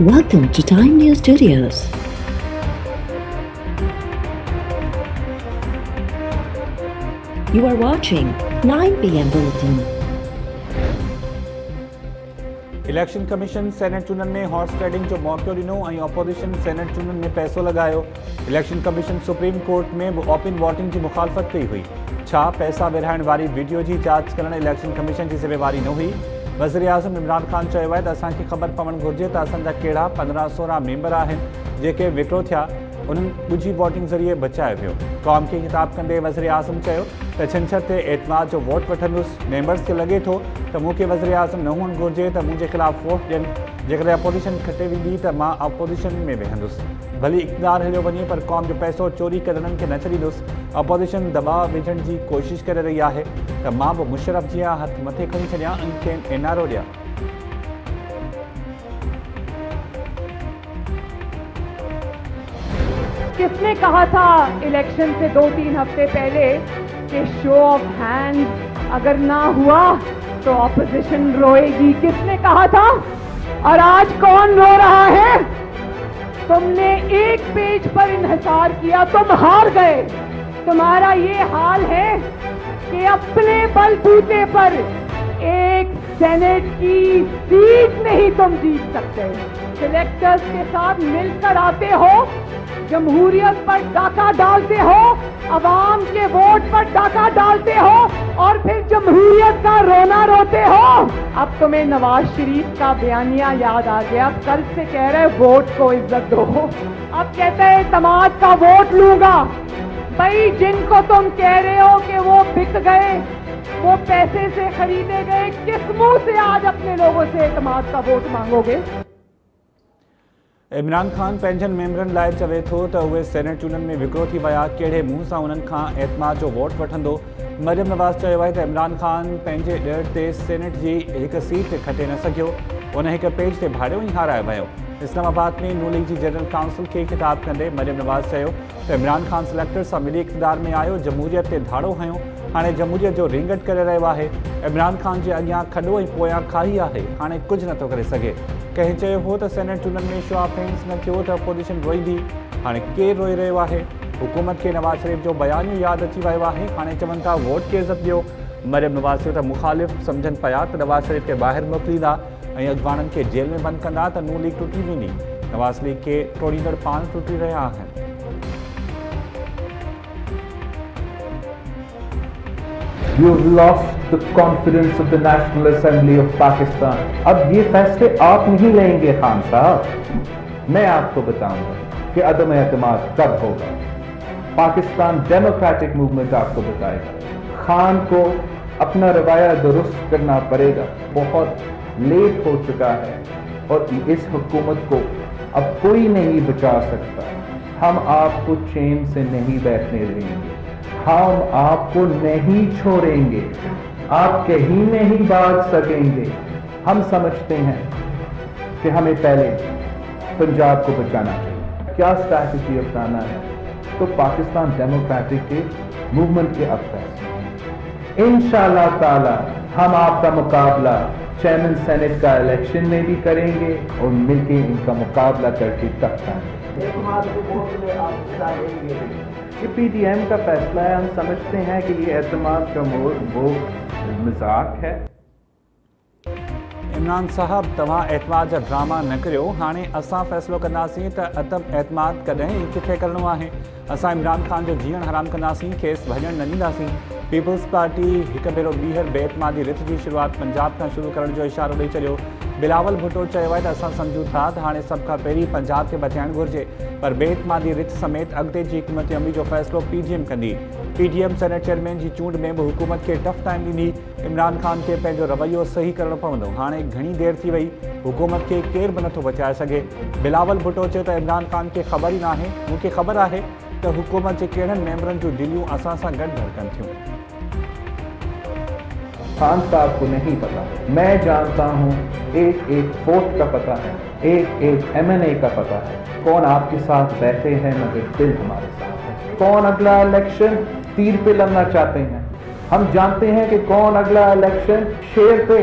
Welcome to Time News Studios. You are watching 9 PM Bulletin. Election commission senate चूंडनि में horse trading जो मौक़ो ॾिनो ऐं ऑपोज़िशन सेनेट चूंडनि में पैसो लॻायो। इलेक्शन कमीशन सुप्रीम कोर्ट में ओपन वोटिंग की मुखालफ़त कई हुई। छा पैसा विरहाइण वारी वीडियो की जांच करण इलेक्शन कमीशन की ज़िम्मेवारी न हुई? वज़ीर आज़म इमरान खान चयो आहे त असांखे ख़बर पवणु घुरिजे त असांजा कहिड़ा 15-16 मेंबर आहिनि जेके विकिरो थिया, उन्हनि ॻुझी वोटिंग ज़रिए बचायो वियो। क़ौम खे ख़िताब कंदे वज़ीर आज़म चयो त छंछर ते एतमाद जो वोट वठंदुसि। मेंबर्स खे लॻे थो त मूंखे वज़ीर आज़म न हुअणु घुरिजे त मुंहिंजे ख़िलाफ़ वोट ॾियनि। जेकॾहिं अपोज़िशन खटे वेंदी त मां अपोज़िशन में वेहंदुसि। भली इक़्तिदार हलियो वञे पर क़ौम जो पैसो चोरी कंदड़नि खे न छॾींदुसि। अपोज़िशन दबाव विझण जी कोशिश करे रही आहे त मां बि मुशर्रफ जीअं हथ मथे खणी छॾियां ऐं खेनि एनआरओ ॾियां। किसने कहा था इलेक्शन से 2-3 हफ्ते पहले कि शो ऑफ हैंड्स अगर ना हुआ तो ऑपोजिशन रोएगी? किसने कहा था? और आज कौन रो रहा है? तुमने एक पेज पर इन्हिसार किया, तुम हार गए। तुम्हारा ये हाल है कि अपने बलबूते पर एक सेनेट की सीट नहीं तुम जीत सकते। सिलेक्टर्स के साथ मिलकर आते हो, जमहूरियत पर डाका डालते हो, अवाम के वोट पर डाका डालते हो और फिर जमहूरियत का रोना रोते हो। अब तुम्हें नवाज शरीफ का बयानिया याद आ गया। अब कल से कह रहे वोट को इज्जत दो, अब कहते हैं एतमाद का वोट लूंगा। भाई, जिनको तुम कह रहे हो कि वो बिक गए, वो पैसे से खरीदे गए, किस मुंह से आज अपने लोगों से एतमाद का वोट मांगोगे? इमरान खान पंहिंजनि मेंबरनि लाइ चवे थो त उहे सेनेट चूंडनि में विकिरो थी विया, कहिड़े मुंहं सां उन्हनि खां एतमाद जो वोट वठंदो। मरियम नवाज़ चयो आहे त इमरान खान पंहिंजे ॾिण ते सेनेट जी हिकु सीट खटे न सघियो, उन हिकु पेज ते भाड़ियो ई हाराए वियो। इस्लामाबाद में नून लीग जी जनरल काउंसिल खे ख़िताब कंदे मरियम नवाज़ चयो त इमरान खान सिलेक्टर सां मिली इक़्तिदार में आयो, जमहूरियत ते धाड़ो हयो, हाणे जमहूरियत जो रिंगट करे रहियो आहे। इमरान खान जे अॻियां खॾो ऐं पोयां खाई आहे, हाणे कुझु नथो करे सघे। कंहिं चयो हो त सेनेट चूंडनि में शो ऑफ हैंड्स न थियो त अपोज़िशन रोईंदी, हाणे केरु रोई रहियो आहे? हुकूमत खे नवाज़ शरीफ जो बयानियो यादि अची वियो आहे, हाणे चवनि था वोट खे इज़त ॾियो। मरियम नवाज़ चयो त मुखालिफ़ सम्झनि पिया त नवाज़ शरीफ खे ॿाहिरि मोकिलींदा ऐं अॻवाननि खे जेल में बंदि कंदा त नून लीग टुटी वेंदी। नवाज़ लीग खे टोड़ींदड़ पाण टुटी रहिया आहिनि। You've lost the confidence of the National Assembly of Pakistan. अब ये फैसले आप नहीं लेंगे खान साहब, मैं आपको बताऊंगा कि अदम एतमाद कब होगा। पाकिस्तान डेमोक्रेटिक मूवमेंट आपको बताएगा। खान को अपना रवैया दुरुस्त करना पड़ेगा। बहुत लेट हो चुका है और इस हुकूमत को अब कोई नहीं बचा सकता। हम आपको चैन से नहीं बैठने देंगे, हम आपको नहीं छोड़ेंगे, आप कहीं नहीं भाग सकेंगे। हम समझते हैं कि हमें पहले पंजाब को बचाना चाहिए। क्या स्ट्रैटेजी अपनाना है तो पाकिस्तान डेमोक्रेटिक के मूवमेंट के अब फैसले। इंशाअल्लाह ताला हम आपका मुकाबला चेयरमैन सेनेट का इलेक्शन में भी करेंगे और मिलके इनका मुकाबला करके तक पाएंगे। ये पीडीएम का फैसला है, हम समझते हैं कि ये एतमाद का वो मजाक है। इमरान साहब, तव्हां एतमाद जा ड्रामा न करियो। हाणे असां फ़ैसिलो कंदासीं त अदम एतमाद कॾहिं ऐं किथे करिणो आहे। असां इमरान खान जो जीअण हराम कंदासीं, खेसि भॼण न ॾींदासीं। पीपल्स पार्टी हिकु भेरो ॿीहर बेएतमादी रिथ जी शुरूआति पंजाब खां शुरू करण जो इशारो ॾेई छॾियो। बिलावल भुट्टो चयो आहे त असां सम्झूं था त हाणे सभ खां पहिरीं पंजाब खे बचाइणु घुरिजे, पर बेएतमादी रिथ समेत अॻिते जी हुकूमत अमली जो फ़ैसिलो पीडीएम कंदी। पीडीएम सेनेट चेयरमैन जी चूंड में बि हुकूमत खे टफ टाइम ॾिनी। इमरान खान खे पंहिंजो रवैयो सही करणो पवंदो। हाणे घणी देरि थी वई, हुकूमत खे केरु बि नथो बचाए सघे। बिलावल भुट्टो चयो त इमरान खान खे ख़बर ई न आहे। मूंखे ख़बर आहे त हुकूमत जे कहिड़नि मेंबरनि जूं दिलियूं असां सां गॾु धड़कनि थियूं। खान साहब को नहीं पता, मैं जानता हूँ। एक एक वोट का पता है, एक एक एमएनए का पता है, कौन आपके साथ बैठे हैं मगर दिल हमारे साथ है। कौन अगला इलेक्शन तीर पे लड़ना चाहते हैं, हम जानते हैं कि कौन अगला इलेक्शन शेर पे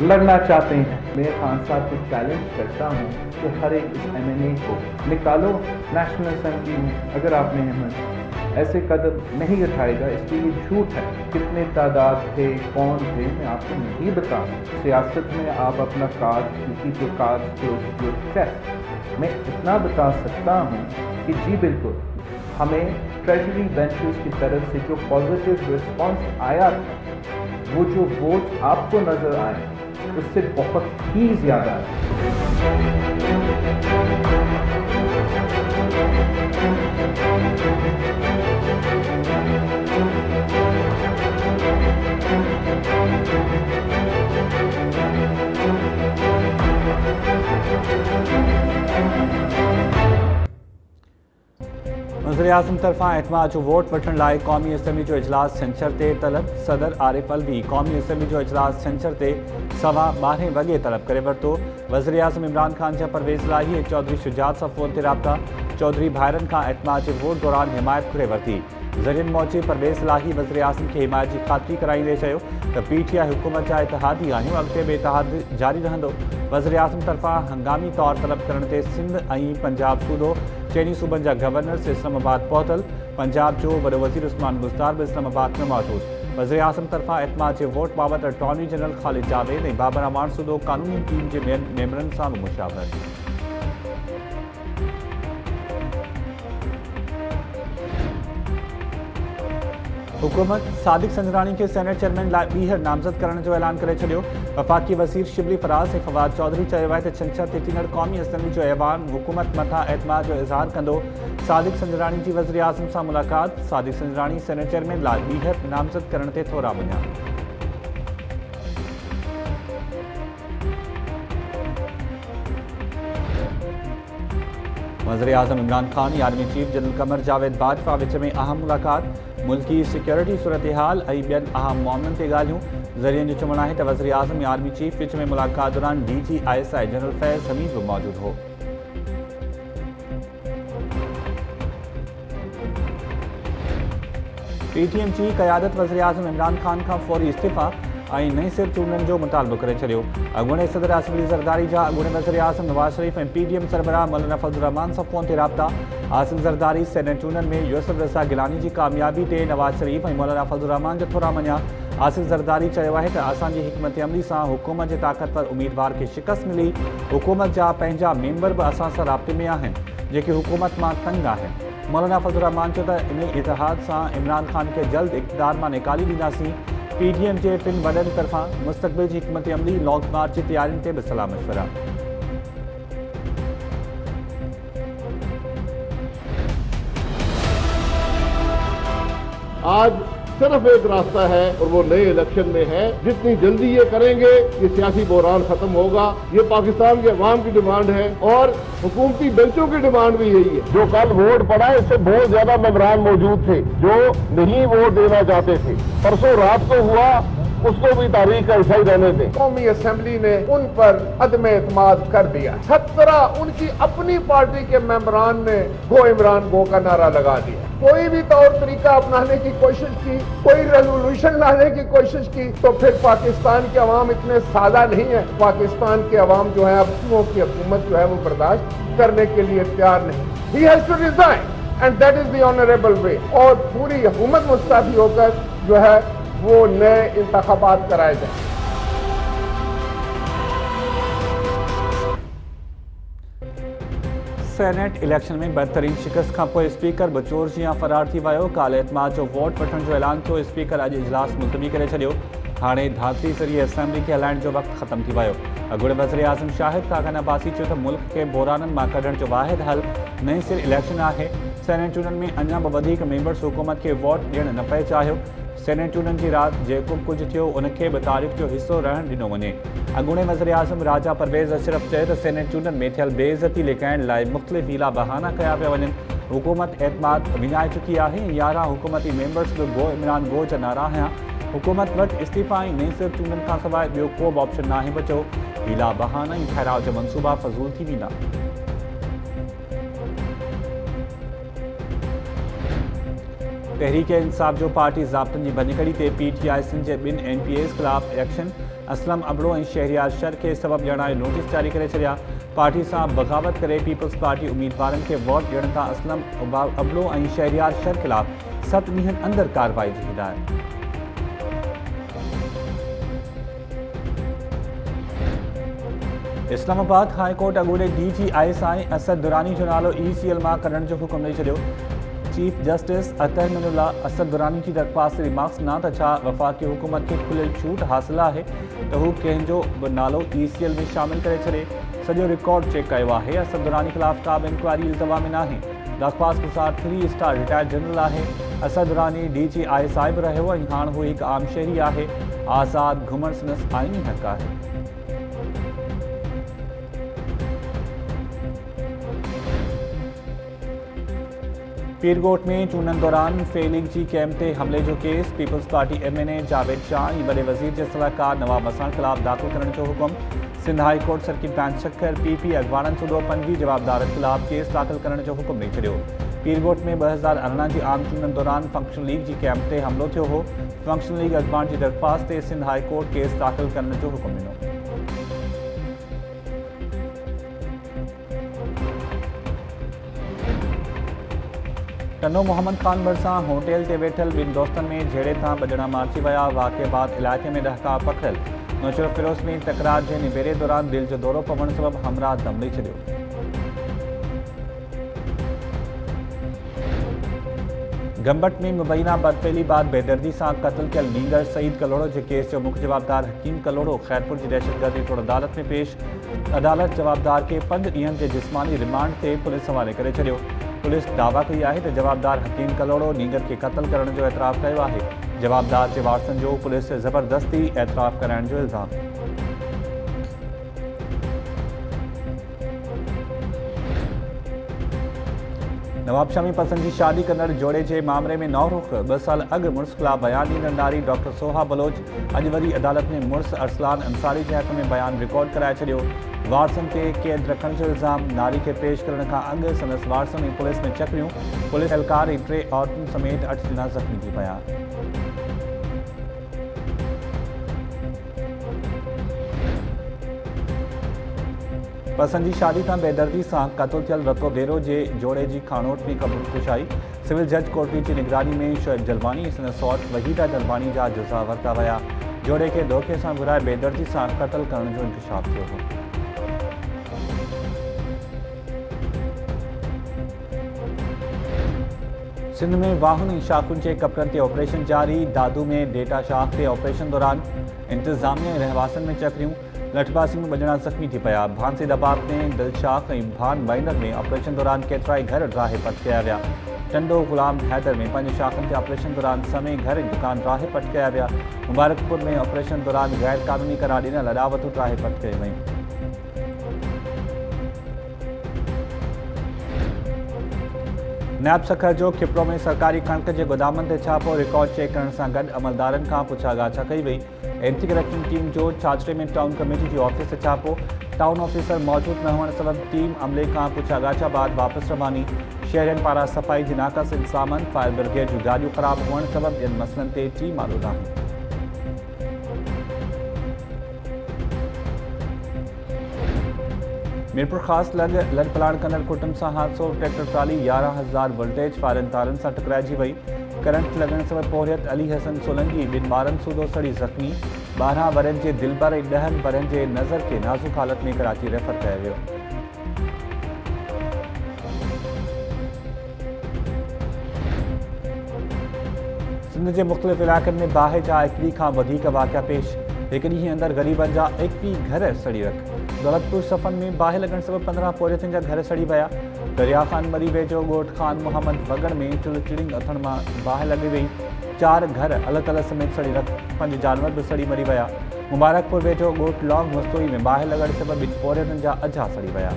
लड़ना चाहते हैं। मैं खान साहब को चैलेंज करता हूँ कि हर एक इस MNA को निकालो नेशनल असेंबली में। अगर आपने हिम्मत ऐसे कदम नहीं उठाएगा, इसलिए ये झूठ है। कितने तादाद थे, कौन थे, मैं आपको नहीं बता। सियासत में आप अपना कार्ड, किसी जो कार्ड जो चेक, मैं इतना बता सकता हूँ कि जी बिल्कुल हमें ट्रेजरी बेंचेस की तरफ से जो पॉजिटिव रिस्पांस आया था, वो जो वोट आपको नजर आए उससे बहुत ही ज्यादा है। वज़ीर-ए-आज़म तरफ़ां एतमाद जो वोट वठण लाइ क़ौमी असम्बली जो इजलास छंछर ते तलब। सदर आरिफ अलवी क़ौमी असम्बली जो इजलास छंछर ते 12:15 वॻे तलब करे वरितो। वज़ीर-ए-आज़म इमरान ख़ान जा परवेज़ इलाही ऐं चौधरी शुजात सां फ़ोन ते राब्ता। चौधरी भाइरनि खां एतमाद जे वोट दौरान हिमायत घुरे वरिती। ज़रियनि मौचे परवेज़ इलाही वज़ीर-ए-आज़म खे हिमायत जी ख़ातिरी कराईंदे चयो त PTI हुकूमत जा इतिहादी आहियूं, अॻिते बि इतिहाद जारी रहंदो। वज़ीर-ए-आज़म तरफ़ां हंगामी तौर तलब करण ते सिंध ऐं पंजाब सूदो चइनी सूबनि जा गवर्नर्स इस्लामाबाद पहुतल। पंजाब जो वॾो वज़ीर उस्मान बुज़दार बि इस्लामाबाद में मौजूदु। वज़ीर-ए-आज़म तरफ़ां एतमाद जे वोट बाबति अटॉर्नी जनरल ख़ालिद जावेद ऐं बाबर अवान सूदो क़ानूनी टीम जे मेंबरनि सां बि मुशावरत। हुकूमत सादिक संजरानी के सेनेट चेयरमैन लाइ ॿीहर नामज़द करण जो ऐलान करे छॾियो। वफ़ाक़ी वज़ीर शिबली फराज़ ऐं फवाद चौधरी चयो आहे त छंछर ते थींदड़ क़ौमी असम्बली जो ऐवान हुकूमत मथां एतमाद जो इज़हार कंदो। सादिक संजरानी जी वज़ीर-ए-आज़म सां मुलाक़ात। सादिक संजरानी सेनेट चेयरमैन लाइ ॿीहर नामज़द करण ते थोरा मञा। वज़ीर-ए-आज़म इमरान ख़ान या army chief general Qamar Javed Bajwa विच में अहम मुलाक़ात। मुल्की सिक्योरिटी सूरत हाल ऐं ॿियनि अहम मामलनि ते ॻाल्हियूं। ज़रियनि जो चवणु आहे त वज़ीर-ए-आज़म या आर्मी चीफ विच में मुलाक़ात दौरान DG ISI जनरल फैज़ हमीद बि मौजूदु हो। PTM जी क़यादत वज़ीर-ए-आज़म इमरान ख़ान खां फौरी इस्तीफ़ा ऐं नई सिर चूंडनि जो मुतालबो करे छॾियो। अॻूणे सदर आसिफ अली ज़रदारी जा अॻूणे वज़ीर-ए-आज़म नवाज़ शरीफ़ ऐं PTM सरबराह मौलाना फज़लुर रहमान सां फ़ोन ते राब्ता। आसिफ ज़रदारी सेनेट चूंडनि में यूसुफ रज़ा गिलानी जी कामयाबी ते नवाज़ शरीफ़ ऐं मौलाना फज़लुर रहमान जो थोरा मञा। आसिफ ज़रदारी चयो आहे त असांजी हिकमत अमली सां हुकूमत जे ताक़तवर उम्मीदवार खे शिकस्त मिली। हुकूमत जा पंहिंजा मेंबर बि असां सां राब्ते में आहिनि जेके हुकूमत मां तंग आहिनि। मौलाना फज़लुर रहमान चयो त इन इतिहाद सां इमरान ख़ान खे जल्द इक़्तिदार मां निकाली ॾींदासीं। PTM जे टिनि वॾनि तरफ़ां मुस्तक़बिल जी हिकमत अमली लॉन्ग मार्च जी तयारियुनि ते बि सलाह मशवरा। आज सिर्फ एक रास्ता है और वो नए इलेक्शन में है। जितनी जल्दी ये करेंगे ये सियासी बहरान खत्म होगा। ये पाकिस्तान के अवाम की डिमांड है और हुकूमती बेंचों की डिमांड भी यही है। जो कल वोट पड़ा इससे बहुत ज्यादा मेंबरान मौजूद थे जो नहीं वोट देना चाहते थे। परसों रात को हुआ, उसको भी तारीख ऐसा ही रहने दें। कौमी असेंबली ने उन पर अदम एतमाद कर दिया। 17 उनकी अपनी पार्टी के मेंबरान ने गो इमरान गो का नारा लगा दिया। कोई भी तौर तरीका अपनाने की कोशिश की, कोई रेजोल्यूशन लाने की कोशिश की, तो फिर पाकिस्तान के अवाम इतने सादा नहीं है। पाकिस्तान के अवाम जो है अब की हुकूमत जो है वो बर्दाश्त करने के लिए तैयार नहीं। He has to resign and that is the honorable way। और पूरी हुकूमत मुस्तफ़ी होकर जो है वो नए इंतखाबात कराए जाए। सेनेट इलेक्शन में बदतरीन शिकस्त खां पोइ स्पीकर बचौर जियां फरार थी वियो। काल्ह एतमाद जो वोट वठण जो ऐलान थियो। स्पीकर अॼु इजलास मुलतवी करे छॾियो। हाणे धातरी ज़रिए असेंबली खे हलाइण जो वक़्तु ख़त्म थी वियो। अॻूणे वज़ीर-ए-आज़म शाहिद खाक़ान अब्बासी चयो त मुल्क खे बहराननि मां कढण जो वाहिद हल नई सिर इलेक्शन आहे। सेनेट चूंडनि में अञा बि वधीक मेंबर्स हुकूमत खे वोट ॾियणु न पए चाहियो। सेनेट चूंडनि जी राति जेको कुझु थियो उनखे बि तारीख़ जो हिसो रहणु ॾिनो वञे। अॻूणे वज़ीर-ए-आज़म राजा परवेज़ अशरफ चयो त सेनेट चूंडनि में थियल बेइज़ती लिकाइण लाइ मुख़्तलिफ़ हीला बहाना कया पिया वञनि। हुकूमत एतमाद विञाए चुकी आहे। 11 हुकूमती मेंबर्स बि गो इमरान गो जा नारा हया। हुकूमत वटि इस्तीफ़ा ऐं नई सिर चूंडनि खां सवाइ ॿियो को बि ऑप्शन नाहे बचो। हीला बहाना ऐं ठहराव जा मनसूबा फज़ूल थी वेंदा। तहरीक इंसाफ जो पार्टी ज़ाब्तनि जी भञकड़ी ते PTI सिंध जे ॿिनि NPAs ख़िलाफ़ एक्शन असलम अबड़ो ऐं शहरियार शर खे सबब ॼाणाए नोटिस जारी करे छॾिया। पार्टी सां बग़ावत करे पीपल्स पार्टी उम्मीदवारनि खे वोट ॾियण खां असलम अबड़ो ऐं शहरियार शर ख़िलाफ़ 7 ॾींहनि अंदरि कार्रवाई जी हिदायत। इस्लामाबाद हाई कोर्ट अॻूणे DG ISI असद दुरानी जो नालो ECL मां कढण जो हुकुम ॾेई छॾियो। चीफ जस्टिस अतर मिनुल्ला असद दुरानी की दरख़्वास्त ते रिमार्क्स न त छा वफ़ाक़ी हुकूमत खे खुलियल छूट हासिल है तो हू कंहिंजो बि नालो ECL में शामिल करे छॾे। सॼो रिकॉर्ड चेक कयो आहे। असद दुरानी ख़िलाफ़ का बि इंक्वायरी इल्तवा में नाहे। दरख़्वास्त गुज़ार 3 स्टार रिटायर्ड जनरल है। असद दुरानी DG ISI भी रहियो ऐं हाणे हू हिकु आम शहरी है। आज़ाद घुमण संदसि आइनी हक़ है। पीरगोट में चूंडनि दौरान फेलिंग जी कैंप ते हमले जो केस पीपल्स पार्टी MNA जावेद शाह ऐं वॾे वज़ीर जे सलाहकार नवाब मसान ख़िलाफ़ दाख़िल करण जो हुकुम। Sindh high court circuit bench Sukkur PP अॻवाननि सूदो 5 जवाबदारनि ख़िलाफ़ केस दाख़िल करण जो हुकुम ॾेई छॾियो। पीरगोट में 2018 जी आम चूंडनि दौरान फंक्शन लीग जी कैंप ते हमलो थियो हो। फंक्शन लीग अॻवान जी दरख़्वास्त ते सिंध हाई कोर्ट केस दाख़िल करण जो हुकुम ॾिनो। टनो मोहम्मद ख़ान भरिसां होटल ते वेठल ॿिनि दोस्तनि में झेड़े तां ॿ ॼणा मारिजी विया। वाक़े बाद इलाइक़े में ॾहका पखिड़ियल। नुसरत फिरोज़ में तकरार जे निबेरे दौरान दिलि जो दौरो पवण सबबि हमराह दम ॾेई छॾियो। गंबट में मुबैना बदफेली बाद बेदर्दी सां क़त्ल कयल नींगर सईद कलोड़ो जे केस जो मुख्य जवाबदार हकीम कलोड़ो खैरपुर जी दहशतगर्दी तौर अदालत में पेश। अदालत जवाबदार के 5 ॾींहनि जे जिस्मानी रिमांड ते पुलिस हवाले करे छॾियो। पुलिस दावा कई है तो जवाबदार हकीम कलोड़ो नींगर के कत्ल करण जो एतराफ़ किया है। जवाबदार के वारसनि जो पुलिस से ज़बरदस्ती एतराफ़ कराइण जो इल्ज़ाम। नवाब शमी पसंद की शादी कंदड़ जोड़े के मामले में नौ रुख 2 साल अॻु मुड़ुस ख़िलाफ़ बयान ॾींदड़ नारी डॉक्टर सोहा बलोच अॼु वरी अदालत में मुड़ुस अरसलान अंसारी के हक़ में बयान रिकॉर्ड कराए छॾियो। वारसनि ते क़ैद रखण जो इल्ज़ाम। नारी के पेश करण खां अॻु संदसि वारसनि ऐं पुलिस में चकरियूं। पुलिस एहलकार ऐं 3 औरतुनि समेत 8 ॼणा ज़ख़्मी थी पिया। पसंद की शादी तां बेदर्दी सां क़त्ल थियल रतो देरो जे जोड़े की खानोट में ख़बर खुशाई। सिविल जज कोर्टी की निगरानी में शोएब जलवानी ऐं संदसि सौट वहीदा जलवानी जा जुज़ा वरिता विया। जोड़े के धोखे सां घुराए बेदर्दी सां क़त्ल करण जो इंकशाफ थियो हो। सिंध में वाहन ऐं शाखुनि जे कपड़नि ते ऑपरेशन जारी। दादू में डेटा शाख ते ऑपरेशन दौरान इंतजामिया ऐं रहवासनि में चकरियूं। लठबासी में 2 ॼणा ज़ख़्मी थी पिया। भांसीदाबाद में दिलशाख ऐं भान बाइंदर में ऑपरेशन दौरान केतिराई घर राहे पट कया विया। टंडो गुलाम हैदर में 5 शाखनि ते ऑपरेशन दौरान समय घर ऐं दुकान राहे पट कया विया। मुबारकपुर में ऑपरेशन दौरान गैर कानूनी करार ॾिनल अॾावतूं राहे पट कयूं वयूं। नायब सखर जो खिपरो में सरकारी कणक के गोदामन ते छापो। रिकॉर्ड चेक करण सां गॾु अमलदारनि खां पुछा गाछा कई वई। एंटी करप्शन टीम जो छाछड़े में टाउन कमेटी जी ऑफिस से छापो। टाउन ऑफिसर मौजूद न हुअण सबब टीम अमले खां पुछा गाछा बाद वापस रवानी। शहरनि पारां सफ़ाई जी नाक़स इंतजामनि। फायर ब्रिगेड जूं गाॾियूं ख़राब हुअण सबब ॿियनि मसइलनि ते टीम आलो नाहे। मीरपुर ख़ास लॻ पलाण कंदड़ कुटुंब सां हादसो। ट्रैक्टर ट्राली 11,000 वोल्टेज फायरनि तारनि सां टकराइजी वई। करंट लॻण सबब पोरियत अली हसन सोलंकी 2 ॿारनि सूदो सड़ी ज़ख़्मी। 12 वरनि जे दिलबर ऐं 10 वरनि जे नज़र के नाज़ुक हालत में कराची रेफर कयो वियो। सिंध के मुख़्तलिफ़ इलाक़नि में बाहि जा 21 खां वधीक वाक़िया पेश। एक ॾींहुं अंदरि ग़रीबनि जा 21 घर सड़ी रख। दौलतपुर सफ़न में बाहि लगण सबब 15 पोरियतनि जा घर सड़ी विया। दरिया खान मरी वेझो ॻोठ खान मोहम्मद वगड़ में चुल चिड़िंग अथण मां बाहि लॻी वई। 4 घर अलॻि अलॻि समेत सड़ी रख। 5 जानवर भी सड़ी मरी विया। मुबारकपुर वेझो ॻोठ लौंग मस्तोई में बाहि लगण सबब 2 पोरियतनि जा अझा सड़ी विया।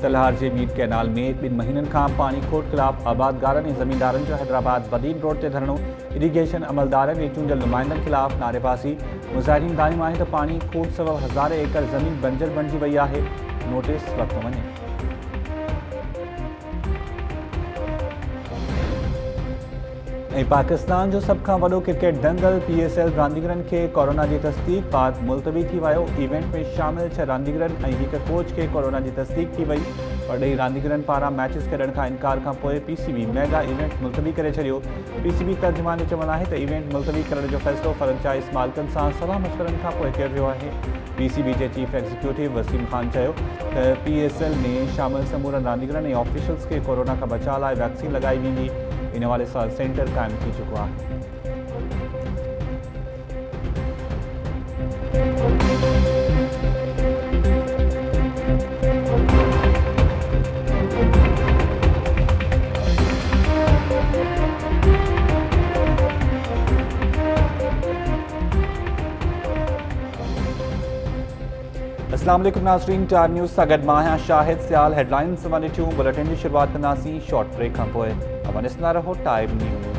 तलहार जे मीर कैनाल में 2 महीननि खां पानी खोट ख़िलाफ़ आबादगारनि ऐं ज़मींदारनि जो हैदराबाद बदीन रोड ते धरणो। इरीगेशन अमलदारनि ऐं चूंडियल नुमाइंदनि ख़िलाफ़ नारेबाज़ी। मुज़ाहिरीन दानियूं आहिनि त पानी खोट सबब हज़ारे एकड़ ज़मीन बंजर बणिजी वई आहे। नोटिस वरितो वञे। पाकिस्तान जो सब खां वॾो क्रिकेट दंगल PSL रांदीगरनि खे कोरोना जी तस्दीक बाद मुलतवी थी वियो। इवेंट में शामिल 6 रांदीगरनि ऐं हिक कोच खे कोरोना जी तस्दीक थी वई। परॾेही रांदीगरनि पारां मैचिस खेॾण खां इनकार खां पोइ PCB मेगा इवेंट मुलतवी करे छॾियो। PCB तर्जुमान जो चवणु आहे त इवेंट मुलतवी करण जो फ़ैसिलो फ्रेंचाइज़ मालिकनि सां सलाह मशवरनि खां पोइ कयो वियो आहे। PCB जे चीफ एग्जीक्यूटिव वसीम खान चयो त PSL में शामिल समूरनि रांदीगरनि ऐं ऑफिशियल्स खे कोरोना खां बचाव लाइ वैक्सीन लॻाई वेंदी। इन हवाले सां सेंटर क़ाइमु थी चुको आहे। अस्सलाम वालेकुम नाज़रीन, टाइम न्यूज़ सां गॾु मां आहियां शाहिद सियाल। हेडलाइंस वारे बुलेटिन जी शुरुआत कंदासीं शॉर्ट ब्रेक खां पोइ। अवां ॾिसंदा रहो टाइम न्यूज़।